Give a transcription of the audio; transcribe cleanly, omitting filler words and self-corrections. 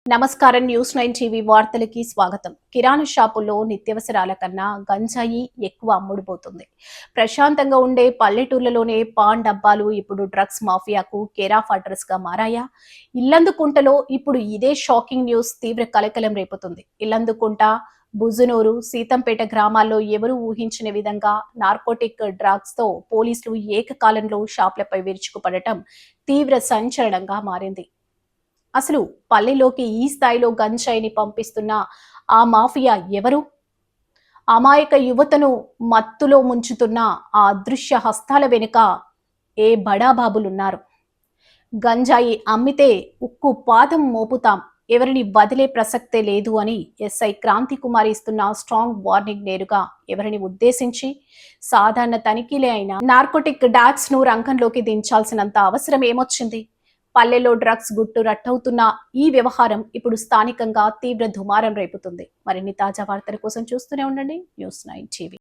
నమస్కారం. News 9 TV వార్తలకి స్వాగతం. కిరాణా షాపుల్లో నిత్యావసరాల కన్నా గంజాయి ఎక్కువ అమ్ముడుపోతుంది. ప్రశాంతంగా ఉండే పల్లెటూర్లలోనే పాన్ డబ్బాలు ఇప్పుడు డ్రగ్స్ మాఫియాకు కేర్ ఆఫ్ అడ్రస్ గా మారాయా? ఇల్లందుకుంటలో ఇప్పుడు ఇదే షాకింగ్ న్యూస్ తీవ్ర కలకలం రేపుతుంది. ఇల్లందుకుంట, బుజునూరు, సీతంపేట గ్రామాల్లో ఎవరూ ఊహించిన విధంగా నార్కోటిక్ డ్రగ్స్ తో పోలీసులు ఏకకాలంలో షాపులపై విరుచుకుపడటం తీవ్ర సంచలనంగా మారింది. అసలు పల్లెలోకి ఈ స్థాయిలో గంజాయిని పంపిస్తున్న ఆ మాఫియా ఎవరు? అమాయక యువతను మత్తులో ముంచుతున్న ఆ అదృశ్య హస్తాల వెనుక ఏ బడాబాబులున్నారు? గంజాయి అమ్మితే ఉక్కు పాదం మోపుతాం, ఎవరిని వదిలే ప్రసక్తే లేదు అని ఎస్ఐ క్రాంతి కుమార్ ఇస్తున్న స్ట్రాంగ్ వార్నింగ్ నేరుగా ఎవరిని ఉద్దేశించి? సాధారణ తనిఖీలే అయినా నార్కోటిక్ డాగ్స్ ను రంగంలోకి దించాల్సినంత అవసరం ఏమొచ్చింది? పల్లెలో డ్రగ్స్ గుట్టు రట్టవుతున్న ఈ వ్యవహారం ఇప్పుడు స్థానికంగా తీవ్ర దుమారం రేపుతుంది. మరిన్ని తాజా వార్తల కోసం చూస్తూనే ఉండండి న్యూస్ 9 టీవీ.